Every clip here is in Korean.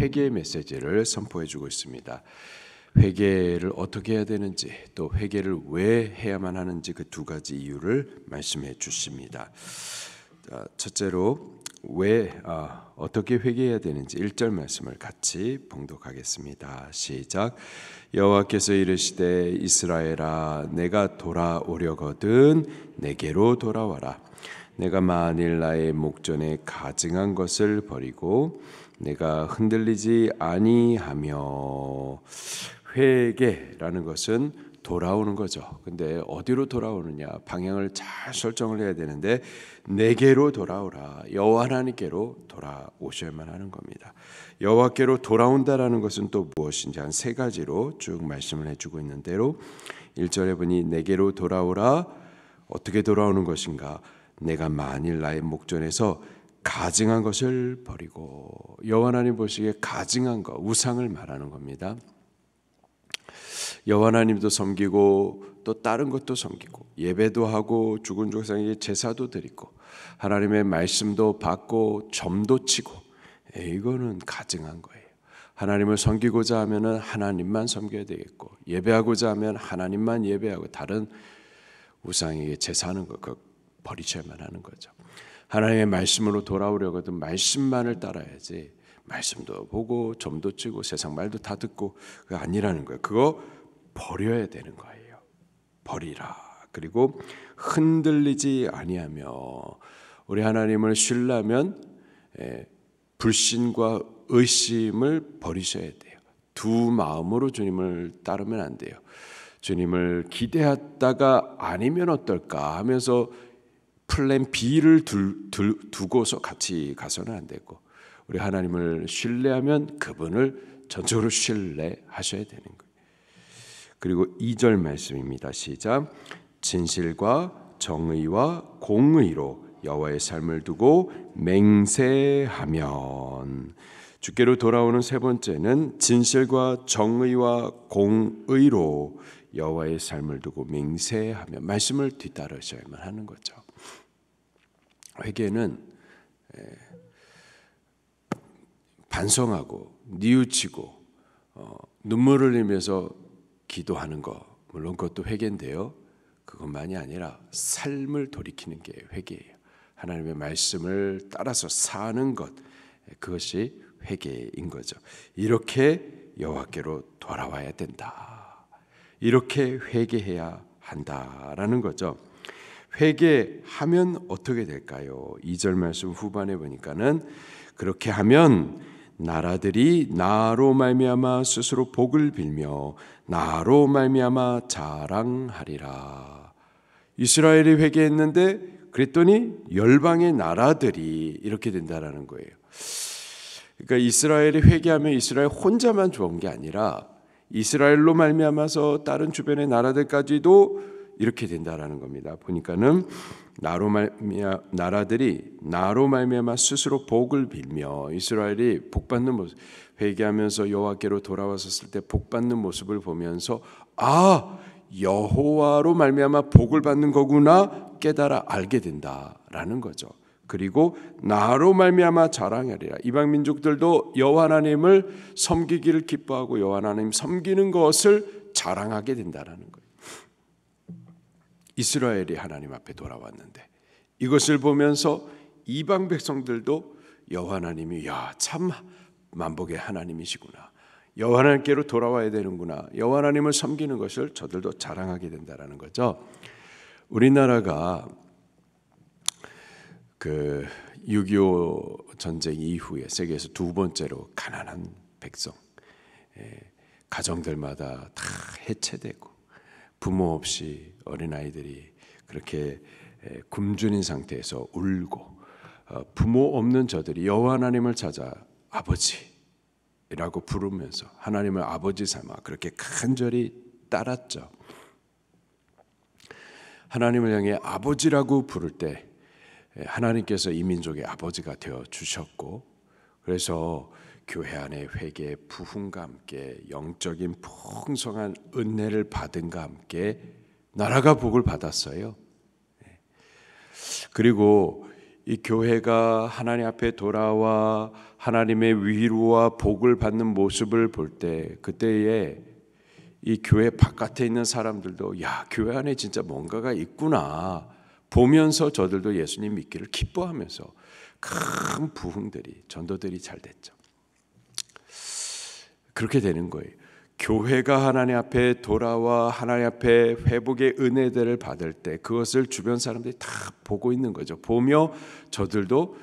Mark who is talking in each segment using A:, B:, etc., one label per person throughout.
A: 회개의 메시지를 선포해 주고 있습니다. 회개를 어떻게 해야 되는지, 또 회개를 왜 해야만 하는지 그 두 가지 이유를 말씀해 주십니다. 첫째로 어떻게 회개해야 되는지 1절 말씀을 같이 봉독하겠습니다. 시작. 여호와께서 이르시되 이스라엘아 내가 돌아오려거든 내게로 돌아와라. 내가 만일 나의 목전에 가증한 것을 버리고 내가 흔들리지 아니하며. 회개라는 것은 돌아오는 거죠. 근데 어디로 돌아오느냐? 방향을 잘 설정을 해야 되는데 내게로 돌아오라. 여호와 하나님께로 돌아오셔야만 하는 겁니다. 여호와께로 돌아온다라는 것은 또 무엇인지 한 세 가지로 쭉 말씀을 해주고 있는 대로 1절에 보니 내게로 돌아오라. 어떻게 돌아오는 것인가? 내가 만일 나의 목전에서 가증한 것을 버리고. 여호와 하나님 보시기에 가증한 것, 우상을 말하는 겁니다. 여호와 하나님도 섬기고 또 다른 것도 섬기고 예배도 하고 죽은 조상에게 제사도 드리고 하나님의 말씀도 받고 점도 치고, 이거는 가증한 거예요. 하나님을 섬기고자 하면은 하나님만 섬겨야 되겠고, 예배하고자 하면 하나님만 예배하고 다른 우상에게 제사하는 거 그거 버리셔야만 하는 거죠. 하나님의 말씀으로 돌아오려거든 말씀만을 따라야지, 말씀도 보고 점도 치고 세상 말도 다 듣고 그거 아니라는 거예요. 그거 버려야 되는 거예요. 버리라. 그리고 흔들리지 아니하며. 우리 하나님을 신뢰하면 불신과 의심을 버리셔야 돼요. 두 마음으로 주님을 따르면 안 돼요. 주님을 기대했다가 아니면 어떨까 하면서 플랜 B를 두고서 같이 가서는 안 되고, 우리 하나님을 신뢰하면 그분을 전적으로 신뢰하셔야 되는 거예요. 그리고 2절 말씀입니다. 시작. 진실과 정의와 공의로 여호와의 삶을 두고 맹세하면. 주께로 돌아오는 세 번째는 진실과 정의와 공의로 여호와의 삶을 두고 맹세하면, 말씀을 뒤따르셔야만 하는 거죠. 회개는 반성하고 뉘우치고 눈물을 흘리면서 기도하는 거, 물론 그것도 회개인데요. 그것만이 아니라 삶을 돌이키는 게 회개예요. 하나님의 말씀을 따라서 사는 것, 그것이 회개인 거죠. 이렇게 여호와께로 돌아와야 된다. 이렇게 회개해야 한다라는 거죠. 회개하면 어떻게 될까요? 2절 말씀 후반에 보니까는 그렇게 하면 나라들이 나로 말미암아 스스로 복을 빌며 나로 말미암아 자랑하리라. 이스라엘이 회개했는데 그랬더니 열방의 나라들이 이렇게 된다라는 거예요. 그러니까 이스라엘이 회개하면 이스라엘 혼자만 좋은 게 아니라 이스라엘로 말미암아서 다른 주변의 나라들까지도 이렇게 된다라는 겁니다. 보니까는 나라들이 나로 말미암아 스스로 복을 빌며, 이스라엘이 복 받는 모습, 회개하면서 여호와께로 돌아왔었을 때 복 받는 모습을 보면서 여호와로 말미암아 복을 받는 거구나 깨달아 알게 된다라는 거죠. 그리고 나로 말미암아 자랑하리라. 이방 민족들도 여호와 하나님을 섬기기를 기뻐하고 여호와 하나님 섬기는 것을 자랑하게 된다라는 거예요. 이스라엘이 하나님 앞에 돌아왔는데 이것을 보면서 이방 백성들도 여호와 하나님이 참 만복의 하나님이시구나, 여호와 하나님께로 돌아와야 되는구나, 여호와 하나님을 섬기는 것을 저들도 자랑하게 된다라는 거죠. 우리나라가 그 6.25 전쟁 이후에 세계에서 두 번째로 가난한 백성, 가정들마다 다 해체되고 부모 없이 어린아이들이 그렇게 굶주린 상태에서 울고, 부모 없는 저들이 여호와 하나님을 찾아 아버지라고 부르면서 하나님을 아버지 삼아 그렇게 간절히 따랐죠. 하나님을 향해 아버지라고 부를 때 하나님께서 이 민족의 아버지가 되어 주셨고, 그래서 교회 안에 회개의 부흥과 함께 영적인 풍성한 은혜를 받은과 함께 나라가 복을 받았어요. 그리고 이 교회가 하나님 앞에 돌아와 하나님의 위로와 복을 받는 모습을 볼 때, 그때에 이 교회 바깥에 있는 사람들도 야, 교회 안에 진짜 뭔가가 있구나 보면서 저들도 예수님 믿기를 기뻐하면서 큰 부흥들이, 전도들이 잘 됐죠. 그렇게 되는 거예요. 교회가 하나님 앞에 돌아와 하나님 앞에 회복의 은혜들을 받을 때 그것을 주변 사람들이 다 보고 있는 거죠. 보며 저들도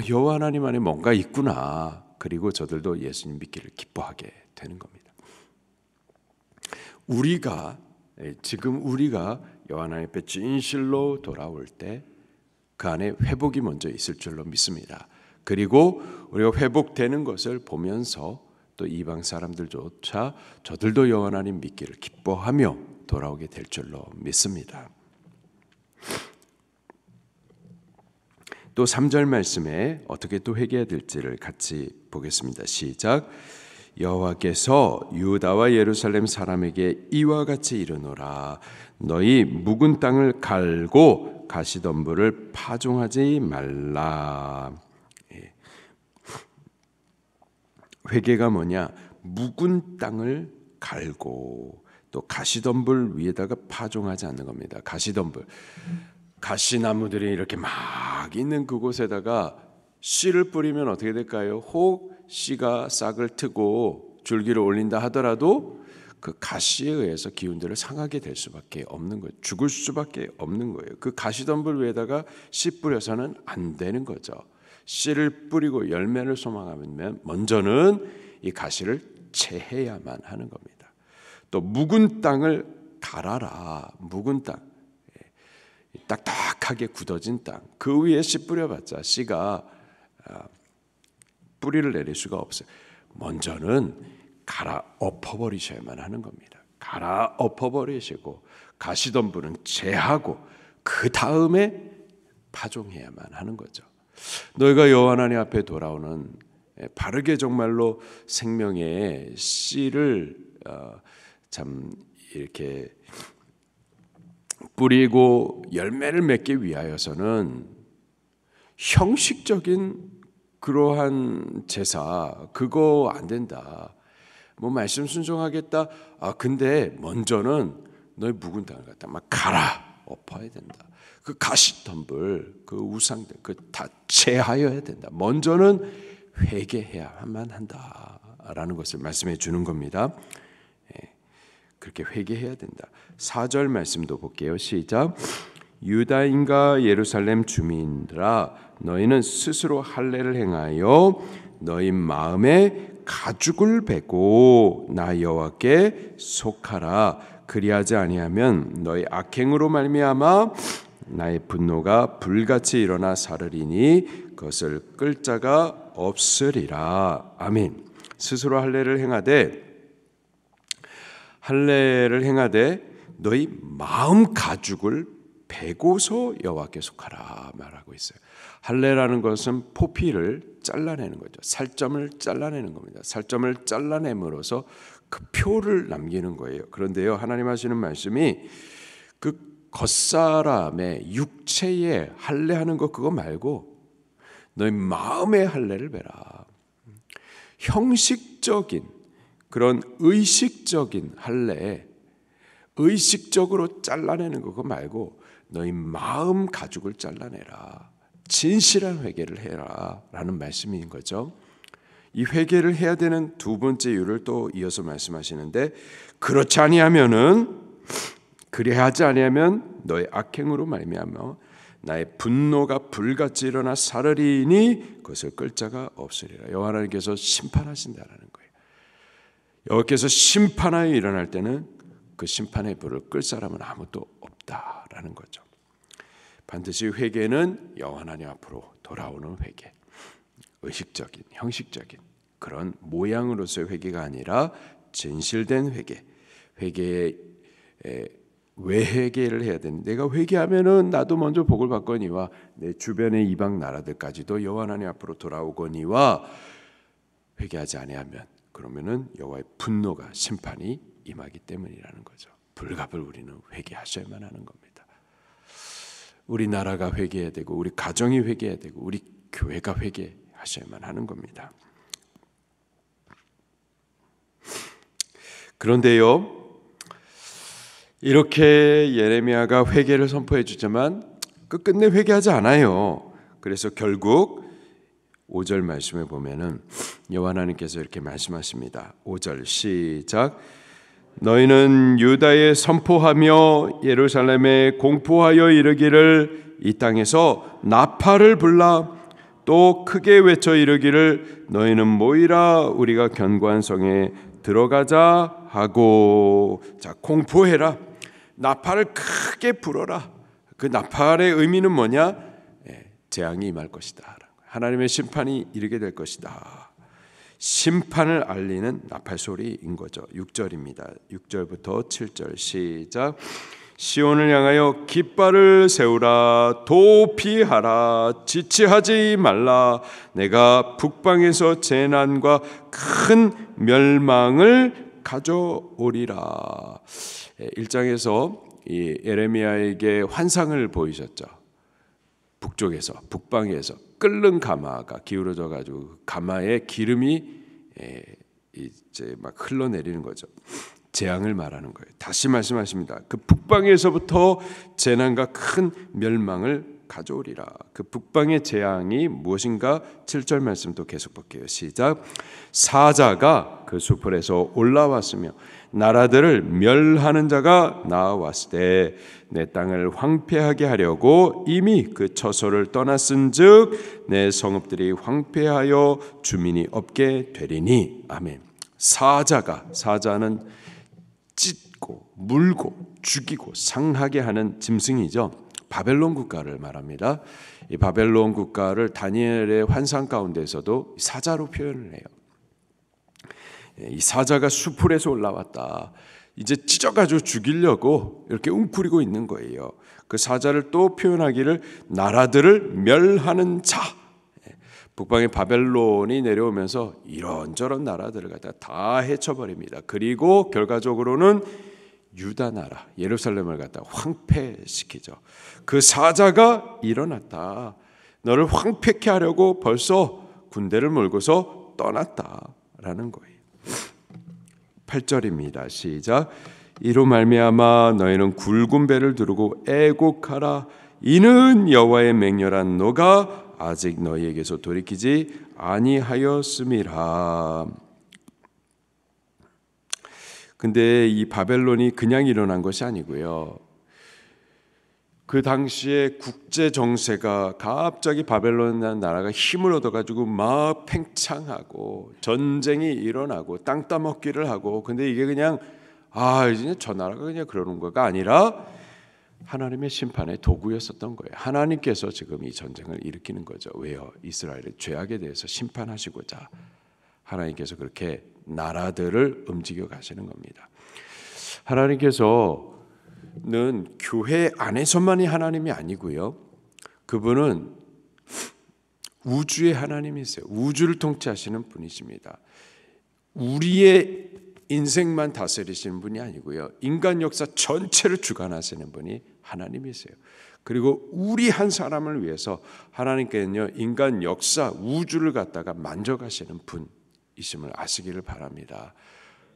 A: 여호와 하나님 안에 뭔가 있구나. 그리고 저들도 예수님 믿기를 기뻐하게 되는 겁니다. 지금 우리가 여호와 하나님 앞에 진실로 돌아올 때 그 안에 회복이 먼저 있을 줄로 믿습니다. 그리고 우리가 회복되는 것을 보면서 또 이방 사람들조차 저들도 여호와 하나님 믿기를 기뻐하며 돌아오게 될 줄로 믿습니다. 또 3절 말씀에 어떻게 또 회개해야 될지를 같이 보겠습니다. 시작. 여호와께서 유다와 예루살렘 사람에게 이와 같이 이르노라. 너희 묵은 땅을 갈고 가시덤불을 파종하지 말라. 회개가 뭐냐? 묵은 땅을 갈고 또 가시덤불 위에다가 파종하지 않는 겁니다. 가시덤불, 가시나무들이 이렇게 막 있는 그곳에다가 씨를 뿌리면 어떻게 될까요? 혹 씨가 싹을 트고 줄기를 올린다 하더라도 그 가시에 의해서 기운들을 상하게 될 수밖에 없는 거예요. 죽을 수밖에 없는 거예요. 그 가시덤불 위에다가 씨 뿌려서는 안 되는 거죠. 씨를 뿌리고 열매를 소망하면 먼저는 이 가시를 채해야만 하는 겁니다. 또 묵은 땅을 갈아라. 묵은 땅, 딱딱하게 굳어진 땅, 그 위에 씨 뿌려봤자 씨가 뿌리를 내릴 수가 없어요. 먼저는 갈아 엎어버리셔야만 하는 겁니다. 갈아 엎어버리시고 가시덤불은 제하고 그 다음에 파종해야만 하는 거죠. 너희가 여호와 하나님 앞에 돌아오는 바르게 정말로 생명의 씨를 참 이렇게 뿌리고 열매를 맺기 위하여서는 형식적인 그러한 제사 그거 안 된다. 뭐 말씀 순종하겠다. 근데 먼저는 너희 묵은 땅을 갖다 막 갈아 엎어야 된다. 그 가시덤불, 그 우상들, 그 다 제하여야 된다. 먼저는 회개해야만 한다라는 것을 말씀해 주는 겁니다. 그렇게 회개해야 된다. 4절 말씀도 볼게요. 시작. 유다인과 예루살렘 주민들아, 너희는 스스로 할례를 행하여 너희 마음에 가죽을 베고 나 여호와께 속하라. 그리하지 아니하면 너희 악행으로 말미암아 나의 분노가 불같이 일어나 사르리니 그것을 끌 자가 없으리라. 아멘. 스스로 할례를 행하되 너희 마음 가죽을 베고서 여호와께 속하라 말하고 있어요. 할례라는 것은 포피를 잘라내는 거죠. 살점을 잘라내는 겁니다. 살점을 잘라냄으로써 그 표를 남기는 거예요. 그런데요, 하나님 하시는 말씀이 그 겉사람의 육체에 할례하는 것 그거 말고 너희 마음의 할례를 베라. 형식적인 그런 의식적인 할례, 의식적으로 잘라내는 거 그거 말고 너희 마음 가죽을 잘라내라. 진실한 회개를 해라 라는 말씀인 거죠. 이 회개를 해야 되는 두 번째 이유를 또 이어서 말씀하시는데, 그렇지 아니하면은, 그리하지 아니하면 너의 악행으로 말미암아 나의 분노가 불같이 일어나 사르리니 그것을 끌 자가 없으리라. 여호와 하나님께서 심판하신다라는 거예요. 여호와께서 심판하여 일어날 때는 그 심판의 불을 끌 사람은 아무도 없다라는 거죠. 반드시 회개는 여호와 하나님 앞으로 돌아오는 회개, 의식적인, 형식적인 그런 모양으로서의 회개가 아니라 진실된 회개. 회개에 왜 회개를 해야 되는데, 내가 회개하면은 나도 먼저 복을 받거니와 내 주변의 이방 나라들까지도 여호와 하나님 앞으로 돌아오거니와, 회개하지 아니하면 그러면은 여호와의 분노가 심판이 임하기 때문이라는 거죠. 불갑을 우리는 회개하셔야만 하는 겁니다. 우리나라가 회개해야 되고 우리 가정이 회개해야 되고 우리 교회가 회개하셔야만 하는 겁니다. 그런데요, 이렇게 예레미야가 회개를 선포해 주지만 끝끝내 회개하지 않아요. 그래서 결국 5절 말씀에 보면은 여호와 하나님께서 이렇게 말씀하십니다. 5절 시작. 너희는 유다에 선포하며 예루살렘에 공포하여 이르기를 이 땅에서 나팔을 불라 또 크게 외쳐 이르기를 너희는 모이라 우리가 견고한 성에 들어가자 하고. 자, 공포해라. 나팔을 크게 불어라. 그 나팔의 의미는 뭐냐? 재앙이 임할 것이다. 하나님의 심판이 이르게 될 것이다. 심판을 알리는 나팔 소리인 거죠. 6절입니다. 6절부터 7절 시작. 시온을 향하여 깃발을 세우라. 도피하라. 지체하지 말라. 내가 북방에서 재난과 큰 멸망을 가져오리라. 1장에서 이 예레미야에게 환상을 보이셨죠. 북쪽에서, 북방에서 끓는 가마가 기울어져 가지고 가마에 기름이 이제 막 흘러내리는 거죠. 재앙을 말하는 거예요. 다시 말씀하십니다. 그 북방에서부터 재난과 큰 멸망을 가져오리라. 그 북방의 재앙이 무엇인가? 7절 말씀도 계속 볼게요. 시작. 사자가 그 수풀에서 올라왔으며 나라들을 멸하는 자가 나왔을 때 내 땅을 황폐하게 하려고 이미 그 처소를 떠났은즉 내 성읍들이 황폐하여 주민이 없게 되리니. 아멘. 사자는 찢고 물고 죽이고 상하게 하는 짐승이죠. 바벨론 국가를 말합니다. 이 바벨론 국가를 다니엘의 환상 가운데서도 사자로 표현을 해요. 이 사자가 수풀에서 올라왔다. 이제 찢어가지고 죽이려고 이렇게 웅크리고 있는 거예요. 그 사자를 또 표현하기를 나라들을 멸하는 자. 북방의 바벨론이 내려오면서 이런저런 나라들을 갖다 다 해쳐버립니다. 그리고 결과적으로는 유다 나라, 예루살렘을 갖다 황폐시키죠. 그 사자가 일어났다. 너를 황폐케 하려고 벌써 군대를 몰고서 떠났다라는 거예요. 8절입니다. 시작. 이로 말미암아 너희는 굵은 배를 두르고 애곡하라. 이는 여호와의 맹렬한 노가 아직 너희에게서 돌이키지 아니하였음이라. 근데 이 바벨론이 그냥 일어난 것이 아니고요. 그 당시에 국제 정세가 갑자기 바벨론이라는 나라가 힘을 얻어가지고 막 팽창하고 전쟁이 일어나고 땅 따먹기를 하고. 근데 이게 그냥 이제 저 나라가 그냥 그러는 거가 아니라 하나님의 심판의 도구였었던 거예요. 하나님께서 지금 이 전쟁을 일으키는 거죠. 왜요? 이스라엘의 죄악에 대해서 심판하시고자 하나님께서 그렇게 나라들을 움직여 가시는 겁니다. 하나님께서는 교회 안에서만이 하나님이 아니고요. 그분은 우주의 하나님이세요. 우주를 통치하시는 분이십니다. 우리의 인생만 다스리시는 분이 아니고요. 인간 역사 전체를 주관하시는 분이 하나님이세요. 그리고 우리 한 사람을 위해서 하나님께는요, 인간 역사 우주를 갖다가 만져가시는 분이심을 아시기를 바랍니다.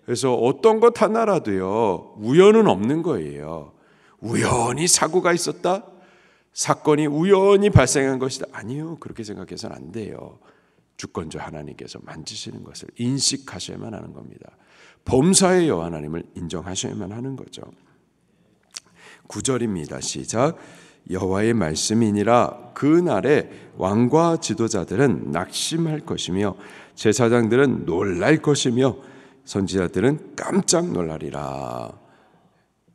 A: 그래서 어떤 것 하나라도요, 우연은 없는 거예요. 우연히 사고가 있었다? 사건이 우연히 발생한 것이다? 아니요, 그렇게 생각해서는 안 돼요. 주권자 하나님께서 만지시는 것을 인식하셔야만 하는 겁니다. 범사의 여호와 하나님을 인정하셔야만 하는 거죠. 9절입니다. 시작. 여호와의 말씀이니라. 그 날에 왕과 지도자들은 낙심할 것이며 제사장들은 놀랄 것이며 선지자들은 깜짝 놀라리라.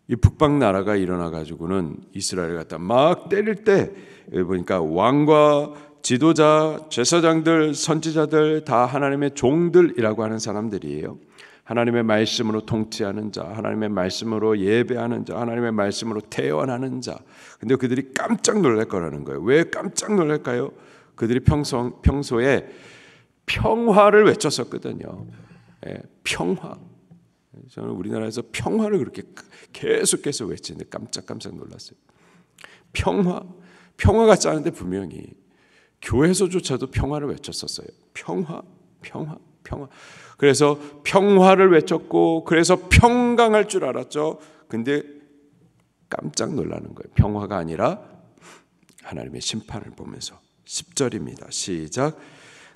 A: 이 북방 나라가 일어나 가지고는 이스라엘을 갖다 막 때릴 때 보니까 왕과 지도자, 제사장들, 선지자들 다 하나님의 종들이라고 하는 사람들이에요. 하나님의 말씀으로 통치하는 자, 하나님의 말씀으로 예배하는 자, 하나님의 말씀으로 태원하는 자. 근데 그들이 깜짝 놀랄 거라는 거예요. 왜 깜짝 놀랄까요? 그들이 평소에 평화를 외쳤었거든요. 평화. 저는 우리나라에서 평화를 그렇게 계속해서 외치는데 깜짝 놀랐어요. 평화. 평화가 짜는데 분명히 교회에서조차도 평화를 외쳤었어요. 평화, 평화, 평화. 그래서 평화를 외쳤고 그래서 평강할 줄 알았죠. 근데 깜짝 놀라는 거예요. 평화가 아니라 하나님의 심판을 보면서 10절입니다. 시작.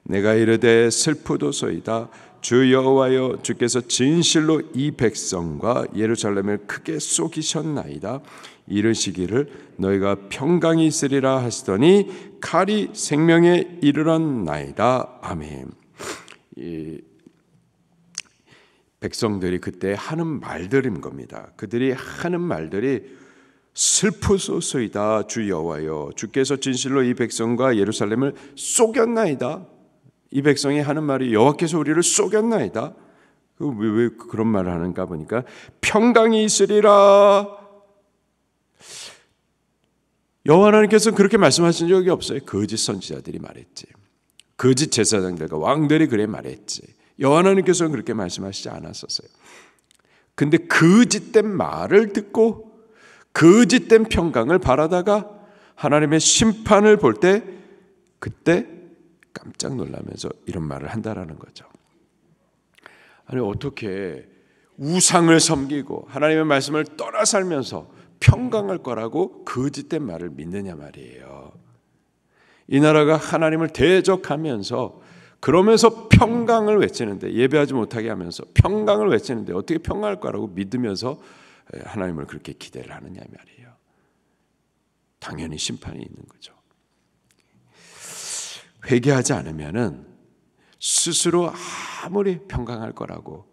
A: 내가 이르되 슬프도소이다. 주 여호와여, 주께서 진실로 이 백성과 예루살렘을 크게 속이셨나이다. 이르시기를 너희가 평강이 있으리라 하시더니 칼이 생명에 이르렀나이다. 아멘. 이 백성들이 그때 하는 말들인 겁니다. 그들이 하는 말들이 슬프소서이다. 주 여호와여, 주께서 진실로 이 백성과 예루살렘을 속였나이다. 이 백성이 하는 말이 여호와께서 우리를 속였나이다. 왜 그런 말을 하는가 보니까 평강이 있으리라. 여호와 하나님께서는 그렇게 말씀하신 적이 없어요. 거짓 선지자들이 말했지. 거짓 제사장들과 왕들이 그래 말했지. 여호와 하나님께서는 그렇게 말씀하시지 않았었어요. 근데 거짓된 말을 듣고 거짓된 평강을 바라다가 하나님의 심판을 볼 때 그때 깜짝 놀라면서 이런 말을 한다라는 거죠. 아니 어떻게 우상을 섬기고 하나님의 말씀을 떠나 살면서 평강할 거라고 거짓된 말을 믿느냐 말이에요. 이 나라가 하나님을 대적하면서 그러면서 평강을 외치는데, 예배하지 못하게 하면서 평강을 외치는데 어떻게 평강할 거라고 믿으면서 하나님을 그렇게 기대를 하느냐 말이에요. 당연히 심판이 있는 거죠. 회개하지 않으면은 스스로 아무리 평강할 거라고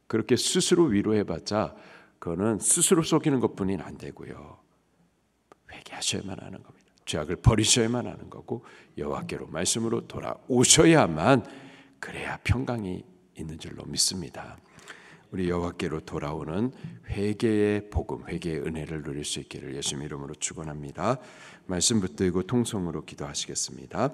A: 그렇게 스스로 위로해봤자 그거는 스스로 속이는 것뿐이 안 되고요. 회개하셔야만 하는 겁니다. 죄악을 버리셔야만 하는 거고 여호와께로 말씀으로 돌아오셔야만 그래야 평강이 있는 줄로 믿습니다. 우리 여호와께로 돌아오는 회개의 복음, 회개의 은혜를 누릴 수 있기를 예수님 이름으로 축원합니다. 말씀 붙들고 통성으로 기도하시겠습니다.